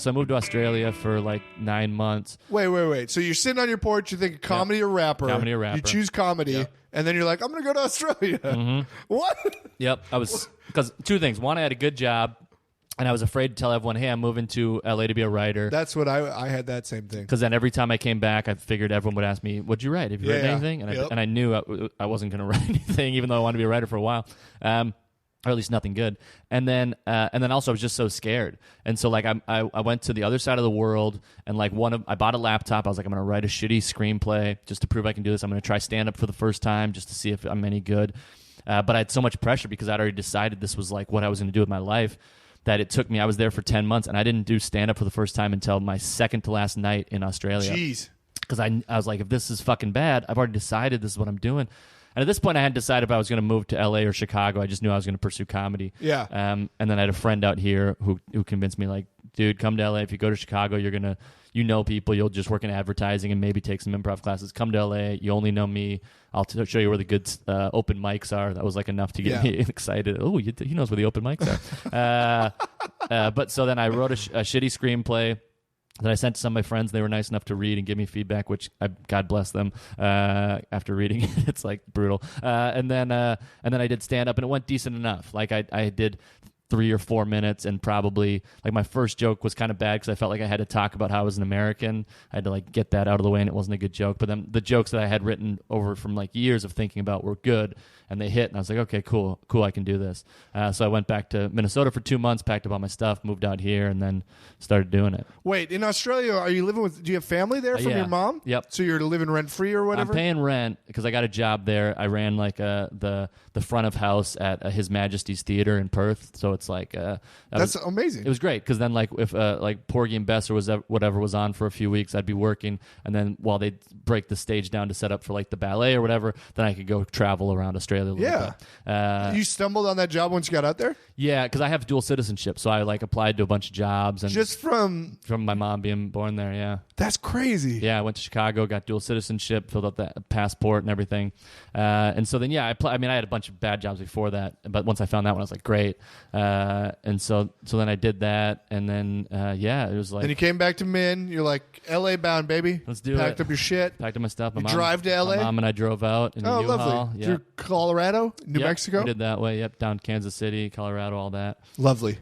I moved to Australia for like 9 months. Wait. So you're sitting on your porch, you think comedy or rapper. Comedy or rapper. You choose comedy, Yep. and then you're like, I'm going to go to Australia. What? Yep. Because two things. One, I had a good job, and I was afraid to tell everyone, hey, I'm moving to LA to be a writer. That's what I had that same thing. Because then every time I came back, I figured everyone would ask me, what'd you write? Have you written anything? And I knew I wasn't going to write anything, even though I wanted to be a writer for a while. Or at least nothing good. And then also I was just so scared. And so like I went to the other side of the world, and like I bought a laptop. I was like, I'm going to write a shitty screenplay just to prove I can do this. I'm going to try stand up for the first time just to see if I'm any good. But I had so much pressure because I'd already decided this was like what I was going to do with my life, that it took me, I was there for 10 months and I didn't do stand up for the first time until my second to last night in Australia. Jeez. Because I was like, if this is fucking bad, I've already decided this is what I'm doing. And at this point, I hadn't decided if I was going to move to LA or Chicago. I just knew I was going to pursue comedy. Yeah. And then I had a friend out here who convinced me, like, dude, come to LA. If you go to Chicago, you're going to, know people. You'll just work in advertising and maybe take some improv classes. Come to LA. You only know me. I'll show you where the good open mics are. That was like enough to get me excited. Oh, he knows where the open mics are. But so then I wrote a shitty screenplay that I sent to some of my friends. They were nice enough to read and give me feedback, which God bless them. After reading it, it's like brutal. And then I did stand up, and it went decent enough. Like I did 3 or 4 minutes, and probably like my first joke was kind of bad because I felt like I had to talk about how I was an American. I had to like get that out of the way, and it wasn't a good joke. But then the jokes that I had written over from like years of thinking about were good, and they hit, and I was like, okay, cool, I can do this. So I went back to Minnesota for 2 months, packed up all my stuff, moved out here, and then started doing it. Wait, in Australia, are you living with? Do you have family there from your mom? Yep. So you're living rent free or whatever? I'm paying rent because I got a job there. I ran like the front of house at His Majesty's Theatre in Perth. So it's like that's amazing. It was great because then like if like Porgy and Bess or whatever was on for a few weeks, I'd be working, and then while they break the stage down to set up for like the ballet or whatever, then I could go travel around Australia a little bit. You stumbled on that job once you got out there? Yeah, because I have dual citizenship, so I like applied to a bunch of jobs, and just from my mom being born there. Yeah, that's crazy. Yeah, I went to Chicago, got dual citizenship, filled out that passport and everything, and so then I had a bunch of bad jobs before that, but once I found that one, I was like, great. And so then I did that, and then it was like. Then you came back to Min. You're like, LA bound, baby. Let's do it. Packed up your shit. Packed up my stuff. Drive to LA. My mom and I drove out in a U-Haul. Lovely. Through Colorado, New Mexico. We did that way. Yep, down Kansas City, Colorado, all that. Lovely.